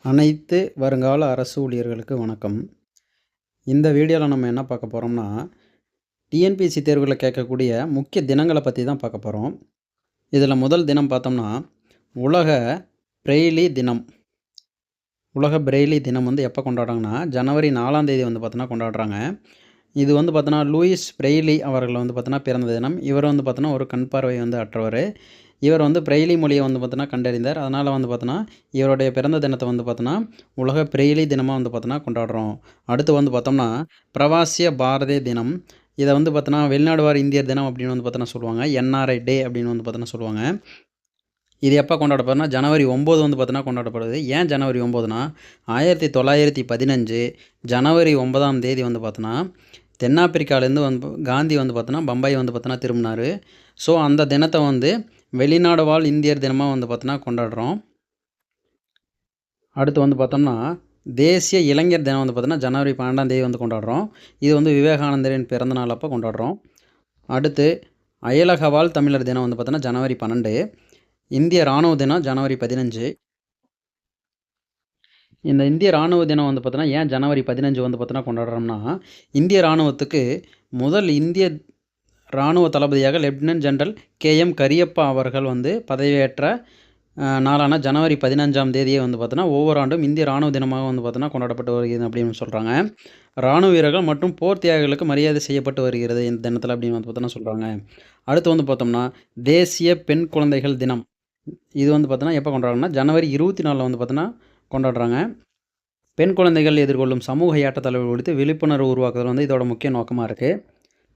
அனைத்து வருங்கால அரசு ஊழியர்களுக்கு வணக்கம். இந்த வீடியோவில் நம்ம என்ன பார்க்க போகிறோம்னா, டிஎன்பிஎஸ்சி தேர்வுகளில் கேட்கக்கூடிய முக்கிய தினங்களை பற்றி தான் பார்க்க போகிறோம். இதில் முதல் தினம் பார்த்தோம்னா, உலக பிரெய்லி தினம். உலக பிரெய்லி தினம் வந்து எப்போ கொண்டாடுறாங்கன்னா, ஜனவரி 4ஆம் தேதி வந்து பார்த்தோன்னா கொண்டாடுறாங்க. இது வந்து பார்த்தோன்னா லூயிஸ் பிரெய்லி அவர்கள் வந்து பார்த்தோன்னா பிறந்த தினம். இவர் வந்து பார்த்தோன்னா ஒரு கண் பார்வை வந்து அற்றவர். இவர் வந்து பிரெய்லி மொழியை வந்து பார்த்தோன்னா கண்டறிந்தார். அதனால் வந்து பார்த்தோன்னா இவருடைய பிறந்த தினத்தை வந்து பார்த்தோன்னா உலக பிரெய்லி தினமாக வந்து பார்த்தோன்னா கொண்டாடுறோம். அடுத்து வந்து பார்த்தோம்னா பிரவாசிய பாரதிய தினம். இதை வந்து பார்த்தோன்னா வெளிநாடு வாழ் இந்தியர் தினம் அப்படின்னு வந்து பார்த்தோன்னா சொல்லுவாங்க. என்ஆர்ஐ டே அப்படின்னு வந்து பார்த்தோன்னா சொல்லுவாங்க. இது எப்போ கொண்டாடப்படுதுன்னா ஜனவரி 9 வந்து பார்த்தோன்னா கொண்டாடப்படுது. ஏன் ஜனவரி 9னா 1915 ஜனவரி 9ஆம் தேதி வந்து பார்த்தோன்னா தென்னாப்பிரிக்காலேருந்து வந்து காந்தி வந்து பார்த்தோன்னா பம்பாய் வந்து பார்த்தோன்னா திரும்பினார். ஸோ அந்த தினத்தை வந்து வெளிநாடு வாழ் இந்தியர் தினமாக வந்து பார்த்தோன்னா கொண்டாடுறோம். அடுத்து வந்து பார்த்தோம்னா தேசிய இளைஞர் தினம் வந்து பார்த்தோன்னா ஜனவரி 12ஆம் தேதி வந்து கொண்டாடுறோம். இது வந்து விவேகானந்தரின் பிறந்த நாள் அப்போ கொண்டாடுறோம். அடுத்து அயலக வாழ் தமிழர் தினம் வந்து பார்த்தோன்னா ஜனவரி 12. இந்திய இராணுவ தினம் ஜனவரி 15. இந்த இந்திய இராணுவ தினம் வந்து பார்த்தோன்னா ஏன் ஜனவரி 15 வந்து பார்த்தோன்னா கொண்டாடுறோம்னா, இந்திய இராணுவத்துக்கு முதல் இந்திய இராணுவ தளபதியாக லெப்டினன்ட் ஜெனரல் கேஎம் கரியப்பா அவர்கள் வந்து பதவியேற்ற நாளான ஜனவரி 15ஆம் தேதியே வந்து பார்த்தோன்னா ஒவ்வொரு ஆண்டும் இந்திய இராணுவ தினமாக வந்து பார்த்தோன்னா கொண்டாடப்பட்டு வருகிறது அப்படின்னு சொல்கிறாங்க. இராணுவ வீரர்கள் மற்றும் போர் தியாகிகளுக்கு மரியாதை செய்யப்பட்டு வருகிறது இந்த தினத்தில் அப்படின்னு வந்து பார்த்தோன்னா சொல்கிறாங்க. அடுத்து வந்து பார்த்தோம்னா தேசிய பெண் குழந்தைகள் தினம். இது வந்து பார்த்தோன்னா எப்போ கொண்டாடுறாங்கன்னா ஜனவரி 24 வந்து பார்த்தோன்னா கொண்டாடுறாங்க. பெண் குழந்தைகள் எதிர்கொள்ளும் சமூக ஏற்றத்தாழ்வுகள் குறித்து விழிப்புணர்வு உருவாக்குதல் வந்து இதோட முக்கிய நோக்கமாக இருக்குது.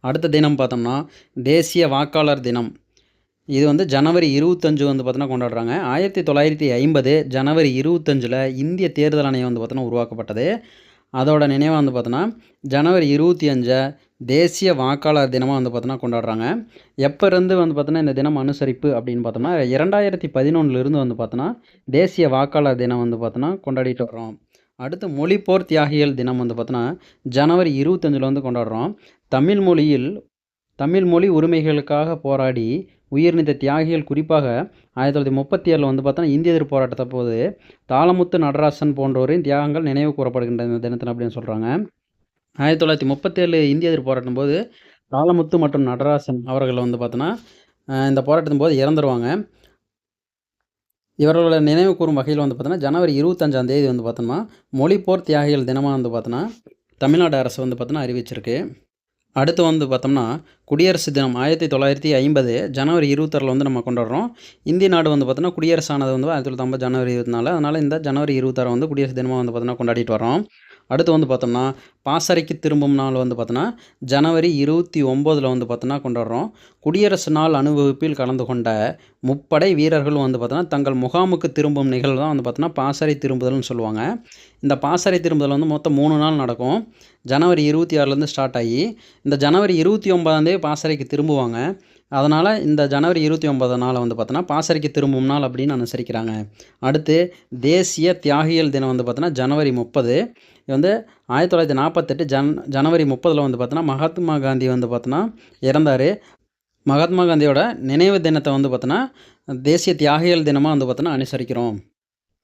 அடுத்த தினம் பார்த்தோம்னா தேசிய வாக்காளர் தினம். இது வந்து ஜனவரி 25 வந்து பார்த்தோன்னா கொண்டாடுறாங்க. 1950 ஜனவரி 25 இந்திய தேர்தல் ஆணையம் வந்து பார்த்தோன்னா உருவாக்கப்பட்டது. அதோட நினைவாக வந்து பார்த்தோன்னா ஜனவரி 25 தேசிய வாக்காளர் தினமாக வந்து பார்த்தோன்னா கொண்டாடுறாங்க. எப்போ இருந்து வந்து பார்த்தோன்னா இந்த தினம் அனுசரிப்பு அப்படின்னு பார்த்தோம்னா 2011 வந்து பார்த்தோன்னா தேசிய வாக்காளர் தினம் வந்து பார்த்தோன்னா கொண்டாடிட்டு வர்றோம். அடுத்து மொழிப்போர் தியாகிகள் தினம் வந்து பார்த்தோன்னா ஜனவரி 25 வந்து கொண்டாடுறோம். தமிழ் மொழி உரிமைகளுக்காக போராடி உயிர்நீத்த தியாகிகள் குறிப்பாக 1937 வந்து பார்த்தோன்னா இந்திய எதிர்ப்பு போராட்டத்தை போது தாளமுத்து நடராசன் போன்றோரின் தியாகங்கள் நினைவு கூறப்படுகின்ற இந்த தினத்தில் அப்படின்னு சொல்கிறாங்க. 1937 இந்திய எதிர்ப்பு போராட்டம் போது தாளமுத்து மற்றும் நடராசன் அவர்கள் வந்து பார்த்தோன்னா இந்த போராட்டத்தின் போது இறந்துருவாங்க. இவர்களோட நினைவு கூறும் வகையில் வந்து பார்த்தோன்னா ஜனவரி 25ஆம் தேதி வந்து பார்த்தோம்னா மொழிப்போர் தியாகிகள் தினமாக வந்து பார்த்தோன்னா தமிழ்நாடு அரசு வந்து பார்த்தோன்னா அறிவிச்சிருக்கு. அடுத்து வந்து பார்த்தோம்னா குடியரசு தினம் 1950 ஜனவரி 26 வந்து நம்ம கொண்டாடுறோம். இந்திய நாடு வந்து பார்த்தோன்னா குடியரசானது வந்து 1950 ஜனவரி 24. அதனால் இந்த ஜனவரி 26 வந்து குடியரசு தினமாக வந்து பார்த்தோன்னா கொண்டாடிட்டு வரோம். அடுத்து வந்து பார்த்தோம்னா பாசறைக்கு திரும்பும் நாள் வந்து பார்த்தோன்னா ஜனவரி 29 வந்து பார்த்தோன்னா கொண்டாடுறோம். குடியரசு நாள் அணிவகுப்பில் கலந்து கொண்ட முப்படை வீரர்களும் வந்து பார்த்தோன்னா தங்கள் முகாமுக்கு திரும்பும் நிகழ்வு தான் வந்து பார்த்தோன்னா பாசறை திரும்புதல்னு சொல்லுவாங்க. இந்த பாசறை திரும்புதல் வந்து மொத்தம் 3 நாள் நடக்கும். ஜனவரி 26 ஸ்டார்ட் ஆகி இந்த ஜனவரி 29ஆம் தேதி பாசறைக்கு திரும்புவாங்க. அதனால் இந்த ஜனவரி 29 நாளை வந்து பார்த்தோன்னா பாசறைக்கு திரும்பும் நாள் அப்படின்னு அனுசரிக்கிறாங்க. அடுத்து தேசிய தியாகிகள் தினம் வந்து பார்த்தோன்னா ஜனவரி 30. இது வந்து 1948 ஜனவரி 30 வந்து பார்த்தோன்னா மகாத்மா காந்தி வந்து பார்த்தோன்னா இறந்தார். மகாத்மா காந்தியோட நினைவு தினத்தை வந்து பார்த்தோன்னா தேசிய தியாகிகள் தினமாக வந்து பார்த்தோன்னா அனுசரிக்கிறோம்.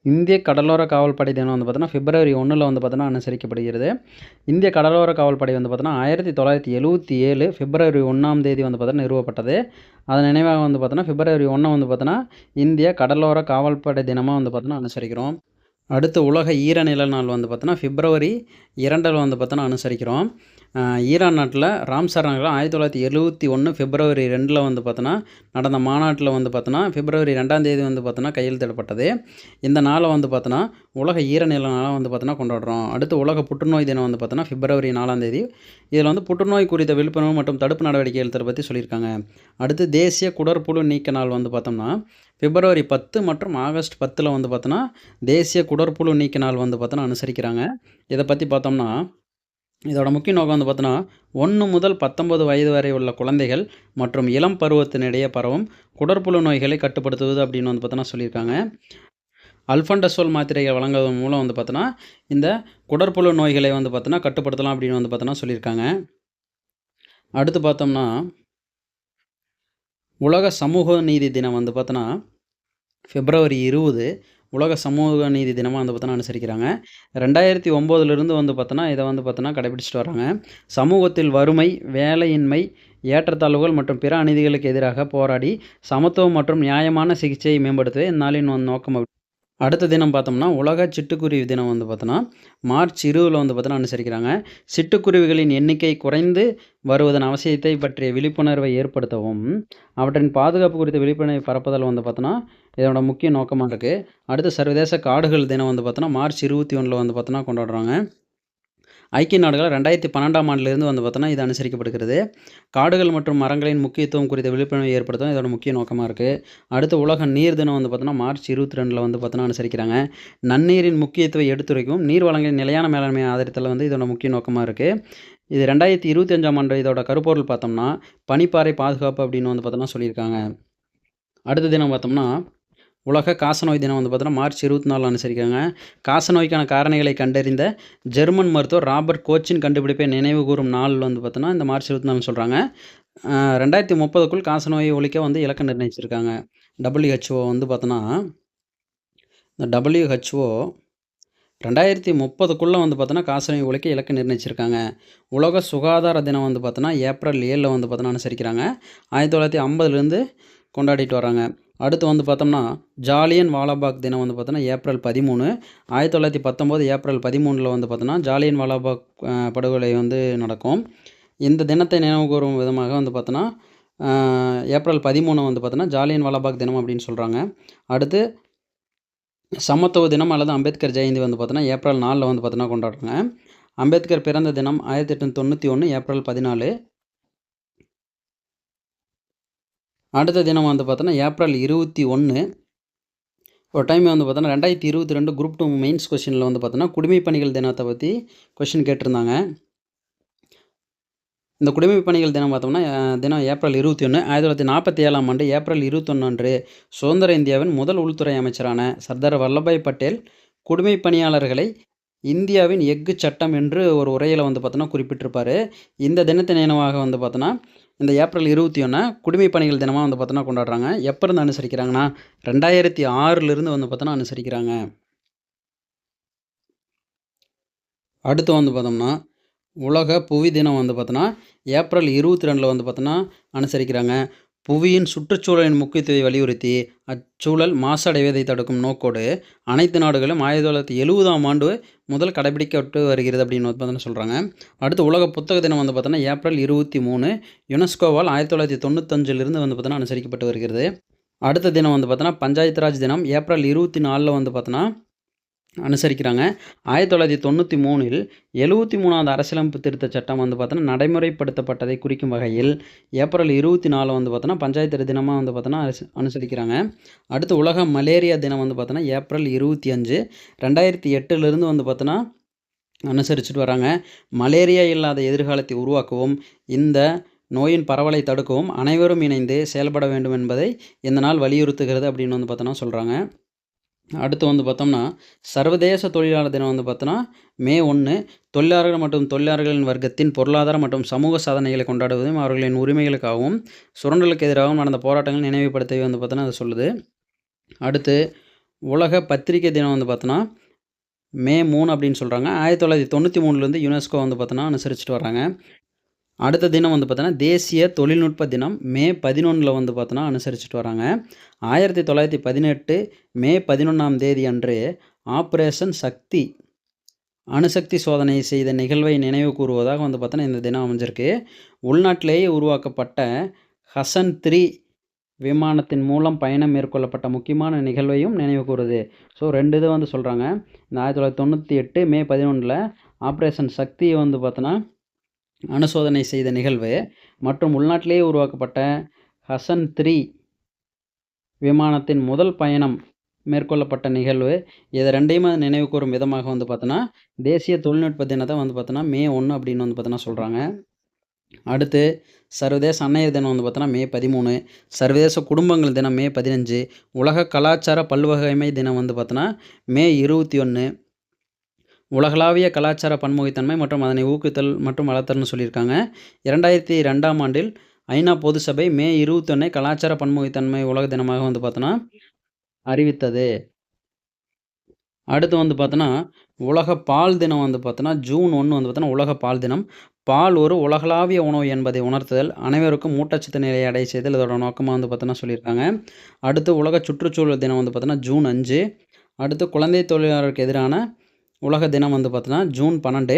இந்திய கடலோர காவல்படை தினம் வந்து பார்த்தோன்னா பிப்ரவரி 1 வந்து பார்த்தோன்னா அனுசரிக்கப்படுகிறது. இந்திய கடலோர காவல்படை வந்து பார்த்தோன்னா 1977 பிப்ரவரி 1ஆம் தேதி வந்து பார்த்தோன்னா நிறுவப்பட்டது. அதன் நினைவாக வந்து பார்த்தோன்னா பிப்ரவரி 1 வந்து பார்த்தோன்னா இந்திய கடலோர காவல்படை தினமாக வந்து பார்த்தோன்னா அனுசரிக்கிறோம். அடுத்து உலக ஈரநில நாள் வந்து பார்த்தோன்னா பிப்ரவரி 2 வந்து பார்த்தோன்னா அனுசரிக்கிறோம். ஈரான் நாட்டில் ராம்சார் நகரில் 1971 பிப்ரவரி 2 வந்து பார்த்தோன்னா நடந்த மாநாட்டில் வந்து பார்த்தோன்னா பிப்ரவரி 2ஆம் தேதி வந்து பார்த்தோன்னா கையெழுத்திடப்பட்டது. இந்த நாளை வந்து பார்த்தோன்னா உலக ஈரநில நாளாக வந்து பார்த்தோன்னா கொண்டாடுறோம். அடுத்து உலக புற்றுநோய் தினம் வந்து பார்த்தோன்னா பிப்ரவரி 4ஆம் தேதி. இதில் வந்து புற்றுநோய் குறித்த விழிப்புணர்வு மற்றும் தடுப்பு நடவடிக்கைகள் பற்றி சொல்லியிருக்காங்க. அடுத்து தேசிய குடற்புழு நீக்க நாள் வந்து பார்த்தோம்னா பிப்ரவரி 10 மற்றும் ஆகஸ்ட் 10 வந்து பார்த்தோன்னா தேசிய குடற்புழு நீக்க நாள் வந்து பார்த்தோன்னா அனுசரிக்கிறாங்க. இதை பற்றி பார்த்தோம்னா இதோட முக்கிய நோக்கம் வந்து பார்த்தோன்னா 1 முதல் 19 வயது வரை உள்ள குழந்தைகள் மற்றும் இளம் பருவத்தினிடையே பரவும் குடற்புழு நோய்களை கட்டுப்படுத்துவது அப்படின்னு வந்து பார்த்தோன்னா சொல்லியிருக்காங்க. அல்ஃபண்டசோல் மாத்திரைகள் வழங்குவதன் மூலம் வந்து பார்த்தோன்னா இந்த குடற்புழு நோய்களை வந்து பார்த்தோன்னா கட்டுப்படுத்தலாம் அப்படின்னு வந்து பார்த்தோன்னா சொல்லியிருக்காங்க. அடுத்து பார்த்தோம்னா உலக சமூக நீதி தினம் வந்து பார்த்தோன்னா பிப்ரவரி 20 உலக சமூக நீதி தினமாக வந்து பார்த்தோன்னா அனுசரிக்கிறாங்க. 2009லிருந்து வந்து பார்த்தோன்னா இதை வந்து பார்த்தோன்னா கடைபிடிச்சிட்டு வராங்க. சமூகத்தில் வறுமை, வேலையின்மை, ஏற்றத்தாழ்வுகள் மற்றும் பிற அநீதிகளுக்கு எதிராக போராடி சமத்துவம் மற்றும் நியாயமான சிகிச்சையை மேம்படுத்துவதே இந்நாளின் நோக்கம். அடுத்த தினம் பார்த்தோம்னா உலக சிட்டுக்குருவி தினம் வந்து பார்த்தோன்னா மார்ச் 20 வந்து பார்த்தோன்னா அனுசரிக்கிறாங்க. சிட்டுக்குருவிகளின் எண்ணிக்கை குறைந்து வருவதன் அவசியத்தை பற்றிய விழிப்புணர்வை ஏற்படுத்தவும் அவற்றின் பாதுகாப்பு குறித்த விழிப்புணர்வை பரப்புதல் வந்து பார்த்தோன்னா இதோட முக்கிய நோக்கமாக இருக்குது. அடுத்து சர்வதேச காடுகள் தினம் வந்து பார்த்தோன்னா மார்ச் 21 வந்து பார்த்தோன்னா கொண்டாடுறாங்க. ஐக்கிய நாடுகள் 2012ஆம் ஆண்டிலிருந்து வந்து பார்த்தோன்னா இது அனுசரிக்கப்படுகிறது. காடுகள் மற்றும் மரங்களின் முக்கியத்துவம் குறித்த விழிப்புணர்வை ஏற்படுத்தும் இதோட முக்கிய நோக்கமாக இருக்குது. அடுத்து உலக நீர் தினம் வந்து பார்த்தோன்னா மார்ச் 22 வந்து பார்த்தோன்னா அனுசரிக்கிறாங்க. நன்னீரின் முக்கியத்துவம் எடுத்துரைக்கும் நீர் வளங்களின் நிலையான மேலாண்மையை ஆதரித்தல் வந்து இதோட முக்கிய நோக்கமாக இருக்குது. இது 2025ஆம் ஆண்டு இதோட கருப்பொருள் பார்த்தோம்னா பனிப்பாறை பாதுகாப்பு அப்படின்னு வந்து பார்த்தோன்னா சொல்லியிருக்காங்க. அடுத்த தினம் பார்த்தோம்னா உலக காசநோய் தினம் வந்து பார்த்தோன்னா மார்ச் 24 அனுசரிக்கிறாங்க. காசநோய்க்கான காரணிகளை கண்டறிந்த ஜெர்மன் மருத்துவர் ராபர்ட் கோச்சின் கண்டுபிடிப்பை நினைவு கூறும் நாள் வந்து பார்த்தோன்னா இந்த மார்ச் 24 சொல்கிறாங்க. 2030க்குள் காசநோயை ஒழிக்க வந்து இலக்கு நிர்ணயிச்சிருக்காங்க. WHO வந்து பார்த்தோன்னா இந்த WHO 2030க்குள்ளே வந்து பார்த்தோன்னா காசநோய் ஒழிக்க இலக்கு நிர்ணயிச்சிருக்காங்க. உலக சுகாதார தினம் வந்து பார்த்தோன்னா ஏப்ரல் 7 வந்து பார்த்தோன்னா அனுசரிக்கிறாங்க. 1950லேருந்து கொண்டாடிட்டு வராங்க. அடுத்து வந்து பார்த்தோம்னா ஜாலியன் வாலாபாக் தினம் வந்து பார்த்தோன்னா ஏப்ரல் 13. 1919 ஏப்ரல் 13 வந்து பார்த்தோன்னா ஜாலியன் வாலாபாக் படுகொலை வந்து நடக்கும். இந்த தினத்தை நினைவு கூறும் விதமாக வந்து பார்த்தோன்னா ஏப்ரல் 13 வந்து பார்த்தோன்னா ஜாலியன் வாலாபாக் தினம் அப்படின்னு சொல்கிறாங்க. அடுத்து சமத்துவ தினம் அல்லது அம்பேத்கர் ஜெயந்தி வந்து பார்த்தோன்னா ஏப்ரல் 4 வந்து பார்த்தோன்னா கொண்டாடுறாங்க. அம்பேத்கர் பிறந்த தினம் 1891 ஏப்ரல் 14. அடுத்த தினம் வந்து பார்த்தோன்னா ஏப்ரல் 21. ஒரு டைம் வந்து பார்த்தோன்னா 2022 குரூப் 2 மெயின்ஸ் கொஷினில் வந்து பார்த்தோன்னா குடிமைப் பணிகள் தினத்தை பற்றி கொஷின் கேட்டிருந்தாங்க. இந்த குடிமைப் பணிகள் தினம் பார்த்தோம்னா தினம் ஏப்ரல் 21. 1947ஆம் ஆண்டு ஏப்ரல் 21 அன்று சுதந்திர இந்தியாவின் முதல் உள்துறை அமைச்சரான சர்தார் வல்லபாய் பட்டேல் குடிமைப் பணியாளர்களை இந்தியாவின் எஃகு சட்டம் என்று ஒரு உரையில் வந்து பார்த்தோன்னா குறிப்பிட்டிருப்பார். இந்த தினத்தை நினைவாக வந்து பார்த்தோன்னா இந்த ஏப்ரல் 21 குடிமைப் பணிகள் தினமாக வந்து பார்த்தோன்னா கொண்டாடுறாங்க. எப்போ இருந்து அனுசரிக்கிறாங்கன்னா 2006லிருந்து வந்து பார்த்தோன்னா அனுசரிக்கிறாங்க. அடுத்து வந்து பார்த்தோம்னா உலக புவி தினம் வந்து பார்த்தோன்னா ஏப்ரல் 22 வந்து பார்த்தோன்னா அனுசரிக்கிறாங்க. புவியின் சுற்றுச்சூழலின் முக்கியத்துவத்தை வலியுறுத்தி அச்சூழல் மாசடைவதை தடுக்கும் நோக்கோடு அனைத்து நாடுகளும் 1970ஆம் ஆண்டு முதல் கடைபிடிக்கப்பட்டு வருகிறது அப்படின்னு வந்து பார்த்தோன்னா சொல்கிறாங்க. அடுத்து உலக புத்தக தினம் வந்து பார்த்தோன்னா ஏப்ரல் 23 யுனெஸ்கோவால் 1995லிருந்து வந்து பார்த்தோன்னா அனுசரிக்கப்பட்டு வருகிறது. அடுத்த தினம் வந்து பார்த்தோன்னா பஞ்சாயத்து ராஜ் தினம் ஏப்ரல் 24 வந்து பார்த்தோன்னா அனுசரிக்கிறாங்க. 1993 73வது அரசியலமைப்பு திருத்த சட்டம் வந்து பார்த்தோன்னா நடைமுறைப்படுத்தப்பட்டதை குறிக்கும் வகையில் ஏப்ரல் 24 வந்து பார்த்தோன்னா பஞ்சாயத்து தினமாக வந்து பார்த்தோன்னா அனுசரிக்கிறாங்க. அடுத்து உலக மலேரியா தினம் வந்து பார்த்தோன்னா ஏப்ரல் 25. 2008லிருந்து வந்து பார்த்தோன்னா அனுசரிச்சுட்டு வராங்க. மலேரியா இல்லாத எதிர்காலத்தை உருவாக்கவும் இந்த நோயின் பரவலை தடுக்கவும் அனைவரும் இணைந்து செயல்பட வேண்டும் என்பதை இந்த நாள் வலியுறுத்துகிறது அப்படின்னு வந்து பார்த்தோன்னா சொல்கிறாங்க. அடுத்து வந்து பார்த்தோம்னா சர்வதேச தொழிலாளர் தினம் வந்து பார்த்தோன்னா மே 1. தொழிலாளர்கள் மற்றும் தொழிலாளர்களின் வர்க்கத்தின் பொருளாதார மற்றும் சமூக சாதனைகளை கொண்டாடுவதும் அவர்களின் உரிமைகளுக்காகவும் சுரண்டலுக்கு எதிராகவும் நடந்த போராட்டங்கள் நினைவுபடுத்தவே வந்து பார்த்தோன்னா அதை சொல்லுது. அடுத்து உலக பத்திரிகை தினம் வந்து பார்த்தோன்னா மே 3 அப்படின்னு சொல்கிறாங்க. 1993லேருந்து யுனெஸ்கோ வந்து பார்த்தோன்னா அனுசரிச்சுட்டு வராங்க. அடுத்த தினம் வந்து பார்த்தோன்னா தேசிய தொழில்நுட்ப தினம் மே 11 வந்து பார்த்தோன்னா அனுசரிச்சுட்டு வராங்க. 1918 மே 11ஆம் தேதி அன்று ஆப்ரேஷன் சக்தி அணுசக்தி சோதனை செய்த நிகழ்வை நினைவு கூறுவதாக வந்து பார்த்தோன்னா இந்த தினம் அமைஞ்சிருக்கு. உள்நாட்டிலேயே உருவாக்கப்பட்ட ஹசன் 3 விமானத்தின் மூலம் பயணம் மேற்கொள்ளப்பட்ட முக்கியமான நிகழ்வையும் நினைவு கூறுது. ஸோ 2 இது வந்து சொல்கிறாங்க. இந்த 1998 மே 11 ஆப்ரேஷன் சக்தியை வந்து பார்த்தோன்னா அணுசோதனை செய்த நிகழ்வு மற்றும் உள்நாட்டிலேயே உருவாக்கப்பட்ட ஹசன் 3 விமானத்தின் முதல் பயணம் மேற்கொள்ளப்பட்ட நிகழ்வு இதை ரெண்டையுமே நினைவு கூறும் விதமாக வந்து பார்த்தோன்னா தேசிய தொழில்நுட்ப தினத்தை வந்து பார்த்தோன்னா மே 1 அப்படின்னு வந்து பார்த்தோன்னா சொல்கிறாங்க. அடுத்து சர்வதேச அன்னையர் தினம் வந்து பார்த்தோன்னா மே 13. சர்வதேச குடும்பங்கள் தினம் மே 15. உலக கலாச்சார பல்வகைமை தினம் வந்து பார்த்தோன்னா மே 21. உலகளாவிய கலாச்சார பன்முகத்தன்மை மற்றும் அதனை ஊக்குவித்தல் மற்றும் வளர்த்தல்னு சொல்லியிருக்காங்க. 2002ஆம் ஆண்டில் ஐநா பொது சபை மே 21 கலாச்சார பன்முகத்தன்மை உலக தினமாக வந்து பார்த்தோன்னா அறிவித்தது. அடுத்து வந்து பார்த்தோன்னா, உலக பால் தினம் வந்து பார்த்தோன்னா, ஜூன் 1 வந்து பார்த்தோன்னா, உலக பால் தினம். பால் ஒரு உலகளாவிய உணவு என்பதை உணர்த்துதல், அனைவருக்கும் ஊட்டச்சத்து நிலையை அடைய செய்தல் இதோட நோக்கமா வந்து பார்த்தோன்னா சொல்லியிருக்காங்க. அடுத்து உலக சுற்றுச்சூழல் தினம் வந்து பார்த்தோன்னா, ஜூன் 5. அடுத்து குழந்தை தொழிலாளருக்கு எதிரான உலக தினம் வந்து பார்த்தோன்னா, ஜூன் 12.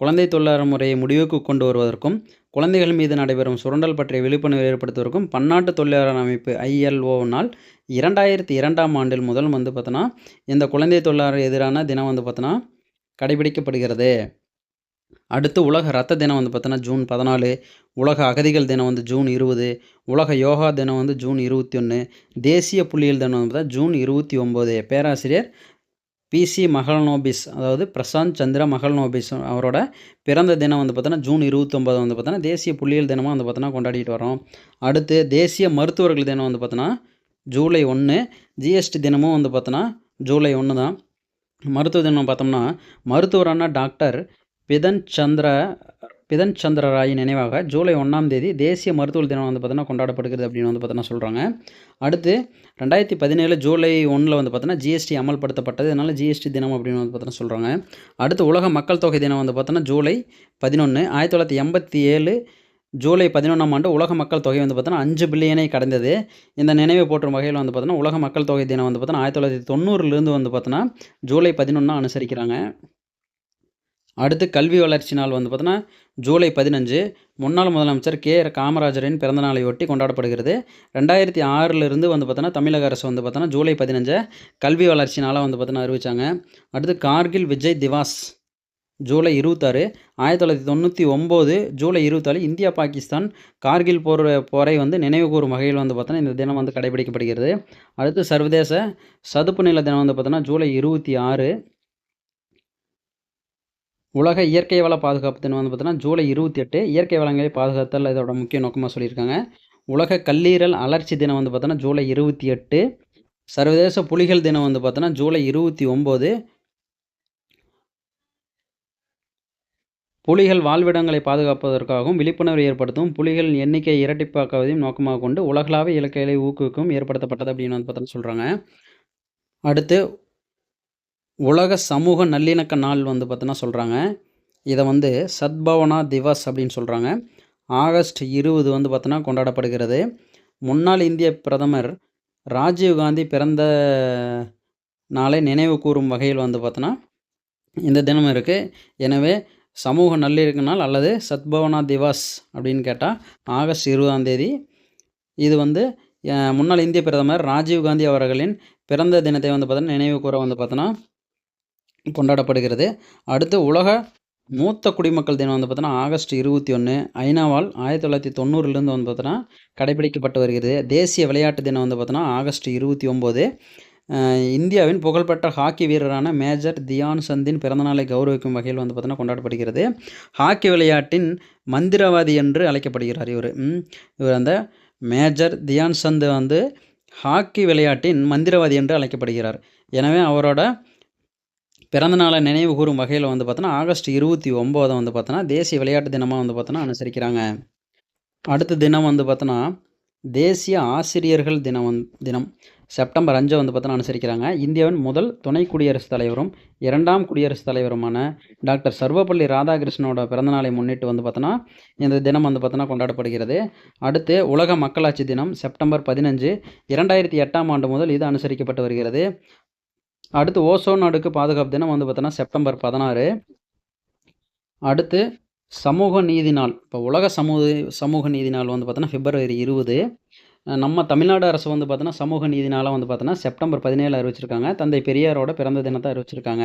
குழந்தை தொழிலாளர் முறையை முடிவுக்கு கொண்டு வருவதற்கும், குழந்தைகள் மீது நடைபெறும் சுரண்டல் பற்றிய விழிப்புணர்வு ஏற்படுத்துவதற்கும் பன்னாட்டு தொழிலாளர் அமைப்பு ILO-னால் 2002ஆம் ஆண்டில் முதல் வந்து பார்த்தோன்னா, இந்த குழந்தை தொழிலாளர் எதிரான தினம் வந்து பார்த்தோன்னா கடைபிடிக்கப்படுகிறது. அடுத்து உலக இரத்த தினம் வந்து பார்த்தோன்னா, ஜூன் 14. உலக அகதிகள் தினம் வந்து ஜூன் 20. உலக யோகா தினம் வந்து ஜூன் 21. தேசிய புள்ளியியல் தினம் வந்து பார்த்தா ஜூன் 29. பேராசிரியர் PC மஹலனோபிஸ், அதாவது பிரசாந்த் சந்திர மஹலனோபிஸ் அவரோட பிறந்த தினம் வந்து பார்த்தோன்னா, ஜூன் 29 வந்து பார்த்தோன்னா, தேசிய புள்ளியியல் தினமாக வந்து பார்த்தோன்னா கொண்டாடிட்டு வரோம். அடுத்து தேசிய மருத்துவர்கள் தினம் வந்து பார்த்தோன்னா, ஜூலை 1. GST தினமும் வந்து பார்த்தோன்னா, ஜூலை 1 தான். மருத்துவ தினம் பார்த்தோம்னா, மருத்துவரான டாக்டர் பிதன் சந்திர ராயின் நினைவாக ஜூலை 1ஆம் தேதி தேசிய மருத்துவ தினம் வந்து பார்த்தோன்னா கொண்டாடப்படுகிறது அப்படின்னு வந்து பார்த்தோன்னா சொல்கிறாங்க. அடுத்து 2017 ஜூலை 1 வந்து பார்த்தோன்னா GST அமல்படுத்தப்பட்டது. அதனால் GST தினம் அப்படின்னு வந்து பார்த்தோன்னா சொல்கிறாங்க. அடுத்து உலக மக்கள் தொகை தினம் வந்து பார்த்தோன்னா ஜூலை 11. 1987 ஜூலை 11ஆம் ஆண்டு உலக மக்கள் தொகை வந்து பார்த்தோன்னா 5 பில்லியனை கடந்தது. இந்த நினைவை போற்றும் வகையில் வந்து பார்த்தோன்னா உலக மக்கள் தொகை தினம் வந்து பார்த்தோன்னா 1990லேருந்து வந்து பார்த்தோன்னா ஜூலை 11 அனுசரிக்கிறாங்க. அடுத்து கல்வி வளர்ச்சி நாள் வந்து பார்த்தோன்னா ஜூலை 15. முன்னாள் முதலமைச்சர் காமராஜரின் பிறந்தநாளை ஒட்டி கொண்டாடப்படுகிறது. 2006லிருந்து வந்து பார்த்தோன்னா தமிழக அரசு வந்து பார்த்தோன்னா ஜூலை 15 கல்வி வளர்ச்சி நாளாக வந்து பார்த்தோன்னா அறிவித்தாங்க. அடுத்து கார்கில் விஜய் திவாஸ் ஜூலை 26. 1999 ஜூலை 24 இந்தியா பாகிஸ்தான் கார்கில் போரை வந்து நினைவு கூறும் வகையில் வந்து பார்த்தோன்னா இந்த தினம் வந்து கடைபிடிக்கப்படுகிறது. அடுத்து சர்வதேச சதுப்பு நில தினம் வந்து பார்த்தோன்னா ஜூலை 26. உலக இயற்கை வள பாதுகாப்பு தினம் வந்து பார்த்தோன்னா ஜூலை 28. இயற்கை வளங்களை பாதுகாத்தல் இதோட முக்கிய நோக்கமாக சொல்லியிருக்காங்க. உலக கல்லீரல் அலர்ச்சி தினம் வந்து பார்த்தோன்னா ஜூலை 28. சர்வதேச புலிகள் தினம் வந்து பார்த்தோன்னா ஜூலை 29. புலிகள் வாழ்விடங்களை பாதுகாப்பதற்காகவும் விழிப்புணர்வு ஏற்படுத்தும் புலிகள் எண்ணிக்கையை இரட்டிப்பாக்குவதையும் நோக்கமாக கொண்டு உலகளாவிய இலக்கைகளை ஊக்குவிக்கவும் ஏற்படுத்தப்பட்டது அப்படின்னு வந்து பார்த்தோன்னா சொல்கிறாங்க. அடுத்து உலக சமூக நல்லிணக்க நாள் வந்து பார்த்தோன்னா சொல்கிறாங்க. இதை வந்து சத்பவனா திவஸ் அப்படின்னு சொல்கிறாங்க. ஆகஸ்ட் 20 வந்து பார்த்தோன்னா கொண்டாடப்படுகிறது. முன்னாள் இந்திய பிரதமர் ராஜீவ்காந்தி பிறந்த நாளை நினைவு கூறும் வகையில் வந்து பார்த்தோன்னா இந்த தினம் இருக்குது. எனவே சமூக நல்லிணக்க நாள் அல்லது சத்பவனா திவாஸ் அப்படின்னு கேட்டால் ஆகஸ்ட் 20ஆம் தேதி. இது வந்து முன்னாள் இந்திய பிரதமர் ராஜீவ்காந்தி அவர்களின் பிறந்த தினத்தை வந்து பார்த்தோன்னா நினைவு கூற வந்து பார்த்தோன்னா கொண்டாடப்படுகிறது. அடுத்து உலக மூத்த குடிமக்கள் தினம் வந்து பார்த்தோன்னா ஆகஸ்ட் 21. ஐநாவால் 1990லேருந்து வந்து பார்த்தோன்னா கடைபிடிக்கப்பட்டு வருகிறது. தேசிய விளையாட்டு தினம் வந்து பார்த்தோன்னா ஆகஸ்ட் 29. இந்தியாவின் புகழ்பெற்ற ஹாக்கி வீரரான மேஜர் தியான் சந்தின் பிறந்தநாளை கௌரவிக்கும் வகையில் வந்து பார்த்தோன்னா கொண்டாடப்படுகிறது. ஹாக்கி விளையாட்டின் மந்திரவாதி என்று அழைக்கப்படுகிறார் இவர். அந்த மேஜர் தியான் சந்த் வந்து ஹாக்கி விளையாட்டின் மந்திரவாதி என்று அழைக்கப்படுகிறார். எனவே அவரோட பிறந்தநாளை நினைவு கூறும் வகையில் வந்து பார்த்தோன்னா ஆகஸ்ட் 29 வந்து பார்த்தோன்னா தேசிய விளையாட்டு தினமாக வந்து பார்த்தோன்னா அனுசரிக்கிறாங்க. அடுத்த தினம் வந்து பார்த்தோன்னா தேசிய ஆசிரியர்கள் தினம் செப்டம்பர் 5 வந்து பார்த்தோன்னா அனுசரிக்கிறாங்க. இந்தியாவின் முதல் துணை குடியரசுத் தலைவரும் 2ஆம் குடியரசுத் தலைவருமான டாக்டர் சர்வப்பள்ளி ராதாகிருஷ்ணனோட பிறந்தநாளை முன்னிட்டு வந்து பார்த்தோன்னா இந்த தினம் வந்து பார்த்தோன்னா கொண்டாடப்படுகிறது. அடுத்து உலக மக்களாட்சி தினம் செப்டம்பர் 15. 2008ஆம் ஆண்டு முதல் இது அனுசரிக்கப்பட்டு வருகிறது. அடுத்து ஓசோன் அடுக்கு பாதுகாப்பு தினம் வந்து பார்த்தோன்னா செப்டம்பர் 16. அடுத்து சமூக நீதி நாள். இப்போ உலக சமூக நீதி நாள் வந்து பார்த்தோன்னா பிப்ரவரி 20. நம்ம தமிழ்நாடு அரசு வந்து பார்த்தோன்னா சமூக நீதி நாளாக வந்து பார்த்தோன்னா செப்டம்பர் 17 அறிவிச்சிருக்காங்க. தந்தை பெரியாரோட பிறந்த தினத்தை அறிவிச்சிருக்காங்க.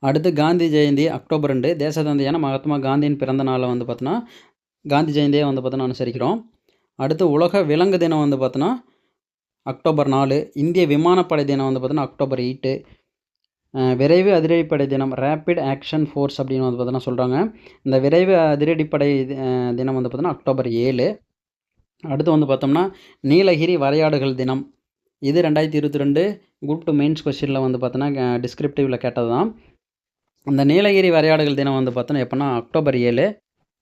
அடுத்து காந்தி ஜெயந்தி அக்டோபர் 2. தேசத்தந்தையான மகாத்மா காந்தியின் பிறந்த நாளை வந்து பார்த்தோன்னா காந்தி ஜெயந்தியை வந்து பார்த்தோன்னா அனுசரிக்கிறோம். அடுத்து உலக விலங்கு தினம் வந்து பார்த்தோன்னா அக்டோபர் 4. இந்திய விமானப்படை தினம் வந்து பார்த்தோன்னா அக்டோபர் 8. விரைவு அதிரடிப்படை தினம் ரேபிட் ஆக்ஷன் ஃபோர்ஸ் அப்படின்னு வந்து பார்த்தோன்னா சொல்கிறாங்க. இந்த விரைவு அதிரடிப்படை தினம் வந்து பார்த்தோன்னா அக்டோபர் 7. அடுத்து வந்து பார்த்தோம்னா நீலகிரி வரையாடுகள் தினம். இது 2022 குரூப் 2 மெயின்ஸ் கொஸ்டினில் வந்து பார்த்தோன்னா டிஸ்கிரிப்டிவில் கேட்டது தான். அந்த நீலகிரி வரையாடுகள் தினம் வந்து பார்த்தோன்னா எப்போனா அக்டோபர் 7.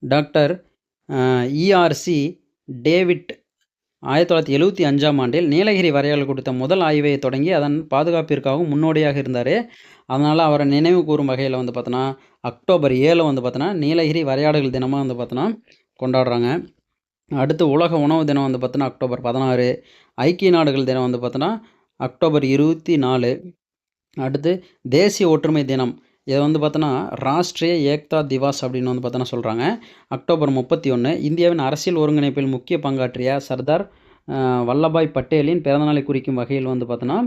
டாக்டர் ERC டேவிட் 1975ஆம் ஆண்டில் நீலகிரி வரையாடல் குறித்த முதல் ஆய்வை தொடங்கி அதன் பாதுகாப்பிற்காகவும் முன்னோடியாக இருந்தார். அதனால் அவரை நினைவு கூறும் வகையில் வந்து பார்த்தோன்னா அக்டோபர் 7 வந்து பார்த்தோன்னா நீலகிரி வரையாடுகள் தினமாக வந்து பார்த்தோன்னா கொண்டாடுறாங்க. அடுத்து உலக உணவு தினம் வந்து பார்த்தோன்னா அக்டோபர் 16. ஐக்கிய நாடுகள் தினம் வந்து பார்த்தோன்னா அக்டோபர் 24. அடுத்து தேசிய ஒற்றுமை தினம் இதை வந்து பார்த்தோன்னா ராஷ்ட்ரிய ஏக்தா திவாஸ் அப்படின்னு வந்து பார்த்தோன்னா சொல்கிறாங்க. அக்டோபர் 31 இந்தியாவின் அரசியல் ஒருங்கிணைப்பில் முக்கிய பங்காற்றிய சர்தார் வல்லபாய் பட்டேலின் பிறந்தநாளை குறிக்கும் வகையில் வந்து பார்த்தோன்னா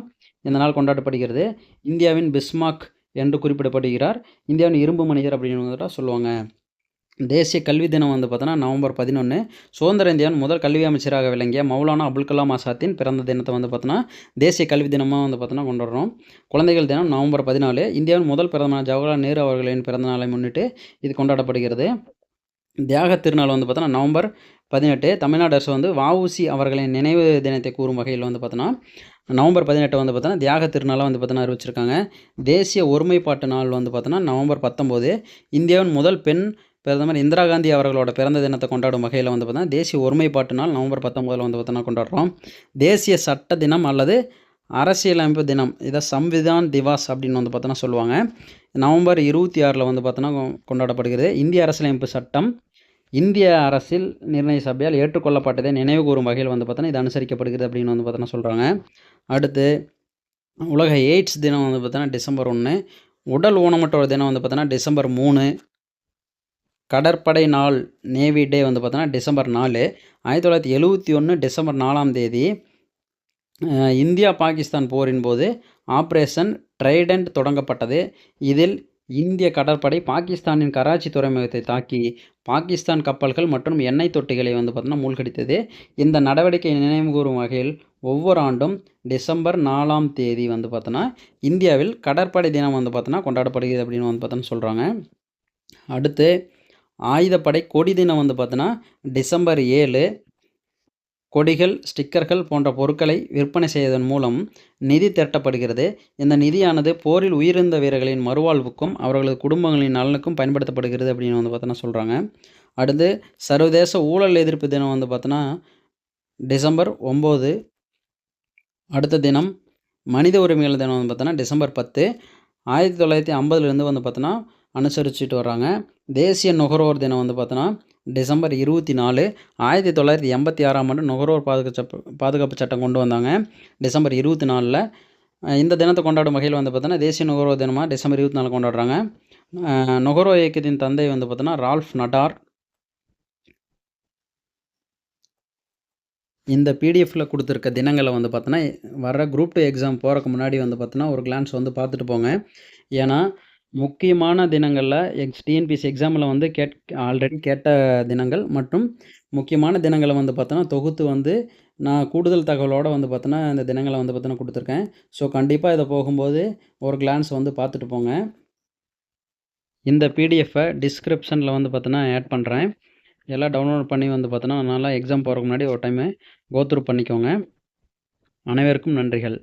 இந்த நாள் கொண்டாடப்படுகிறது. இந்தியாவின் பிஸ்மார்க் என்று குறிப்பிடப்படுகிறார். இந்தியாவின் இரும்பு மனிதர் அப்படின்னு வந்துட்டு சொல்லுவாங்க. தேசிய கல்வி தினம் வந்து பார்த்தோன்னா நவம்பர் 11. சுதந்திர இந்தியாவின் முதல் கல்வி அமைச்சராக விளங்கிய மௌலானா அபுல் கலாம் ஆசாத்தின் பிறந்த தினத்தை வந்து பார்த்தோன்னா தேசிய கல்வி தினமாக வந்து பார்த்தோன்னா கொண்டாடுறோம். குழந்தைகள் தினம் நவம்பர் 14. இந்தியாவின் முதல் பிரதமர் ஜவஹர்லால் நேரு அவர்களின் பிறந்த நாளை முன்னிட்டு இது கொண்டாடப்படுகிறது. தியாக திருநாள் வந்து பார்த்தோன்னா நவம்பர் 18. தமிழ்நாடு அரசு வந்து வஉசி அவர்களின் நினைவு தினத்தை கூறும் வகையில் வந்து பார்த்தோன்னா நவம்பர் 18 வந்து பார்த்தோன்னா தியாக திருநாளாக வந்து பார்த்தோன்னா அறிவிச்சிருக்காங்க. தேசிய ஒருமைப்பாட்டு நாள் வந்து பார்த்தோன்னா நவம்பர் 19. இந்தியாவின் முதல் பெண் பிரதமர் இந்திரா காந்தி அவர்களோட பிறந்த தினத்தை கொண்டாடும் வகையில் வந்து பார்த்தோன்னா தேசிய ஒருமைப்பாட்டு நாள் நவம்பர் 19 வந்து பார்த்தோன்னா கொண்டாடுறோம். தேசிய சட்ட தினம் அல்லது அரசியலமைப்பு தினம் இதை சம்விதான் திவாஸ் அப்படின்னு வந்து பார்த்தோன்னா சொல்லுவாங்க. நவம்பர் 26 வந்து பார்த்தோன்னா கொண்டாடப்படுகிறது. இந்திய அரசியலமைப்பு சட்டம் இந்திய அரசில் நிர்ணய சபையால் ஏற்றுக்கொள்ளப்பட்டதை நினைவு கூறும் வகையில் வந்து பார்த்தோன்னா இது அனுசரிக்கப்படுகிறது அப்படின்னு வந்து பார்த்தோன்னா சொல்கிறாங்க. அடுத்து உலக எய்ட்ஸ் தினம் வந்து பார்த்தோன்னா டிசம்பர் 1. உடல் ஊனமுற்றோர் தினம் வந்து பார்த்தோன்னா டிசம்பர் 3. கடற்படை நாள் நேவி டே வந்து பார்த்தோன்னா டிசம்பர் 4. 1971 டிசம்பர் 4ஆம் தேதி இந்தியா பாகிஸ்தான் போரின் போது ஆப்ரேஷன் ட்ரைடன்ட் தொடங்கப்பட்டது. இதில் இந்திய கடற்படை பாகிஸ்தானின் கராச்சி துறைமுகத்தை தாக்கி பாகிஸ்தான் கப்பல்கள் மற்றும் எண்ணெய் தொட்டிகளை வந்து பார்த்தோன்னா மூழ்கடித்தது. இந்த நடவடிக்கை நினைவு கூறும் வகையில் ஒவ்வொரு ஆண்டும் டிசம்பர் 4ஆம் தேதி வந்து பார்த்தோன்னா இந்தியாவில் கடற்படை தினம் வந்து பார்த்தோன்னா கொண்டாடப்படுகிறது அப்படின்னு வந்து பார்த்தோன்னா சொல்கிறாங்க. அடுத்து ஆயுதப்படை கொடி தினம் வந்து பார்த்தோன்னா டிசம்பர் 7. கொடிகள், ஸ்டிக்கர்கள் போன்ற பொருட்களை விற்பனை செய்வதன் மூலம் நிதி திரட்டப்படுகிறது. இந்த நிதியானது போரில் உயிரிழந்த வீரர்களின் மறுவாழ்வுக்கும் அவர்களது குடும்பங்களின் நலனுக்கும் பயன்படுத்தப்படுகிறது அப்படின்னு வந்து பார்த்தோன்னா சொல்கிறாங்க. அடுத்து சர்வதேச ஊழல் எதிர்ப்பு தினம் வந்து பார்த்தோன்னா டிசம்பர் 9. அடுத்த தினம் மனித உரிமைகள் தினம் வந்து பார்த்தோன்னா டிசம்பர் 10. 1950லேருந்து வந்து பார்த்தோன்னா அனுசரிச்சுட்டு வர்றாங்க. தேசிய நுகர்வோர் தினம் வந்து பார்த்தோன்னா டிசம்பர் 24. 1986ஆம் ஆண்டு நுகர்வோர் பாதுகாப்பு சட்டம் கொண்டு வந்தாங்க டிசம்பர் 24. இந்த தினத்தை கொண்டாடும் வகையில் வந்து பார்த்தோன்னா தேசிய நுகர்வோர் தினமாக டிசம்பர் 24 கொண்டாடுறாங்க. நுகர்வோர் இயக்கத்தின் தந்தை வந்து பார்த்தோன்னா ரால்ஃப் நடார். இந்த பிடிஎஃப்பில் கொடுத்துருக்க தினங்களை வந்து பார்த்தோன்னா வர குரூப் 2 எக்ஸாம் போகிறக்கு முன்னாடி வந்து பார்த்தோன்னா ஒரு கிளான்ஸ் வந்து பார்த்துட்டு போங்க. ஏன்னா முக்கியமான தினங்களில் டிஎன்பிஎஸ்சி எக்ஸாமில் வந்து ஆல்ரெடி கேட்ட தினங்கள் மற்றும் முக்கியமான தினங்களை வந்து பார்த்தோன்னா தொகுத்து வந்து நான் கூடுதல் தகவலோடு வந்து பார்த்தோன்னா இந்த தினங்களை வந்து பார்த்தோன்னா கொடுத்துருக்கேன். ஸோ கண்டிப்பாக இதை போகும்போது ஒரு கிளான்ஸ் வந்து பார்த்துட்டு போங்க. இந்த பிடிஎஃப்பை டிஸ்கிரிப்ஷனில் வந்து பார்த்தோன்னா ஆட் பண்ணுறேன். எல்லாம் டவுன்லோட் பண்ணி வந்து பார்த்தோன்னா நல்லா எக்ஸாம் போகிறதுக்கு முன்னாடி ஒரு டைமு கோத்ரூ பண்ணிக்கோங்க. அனைவருக்கும் நன்றிகள்.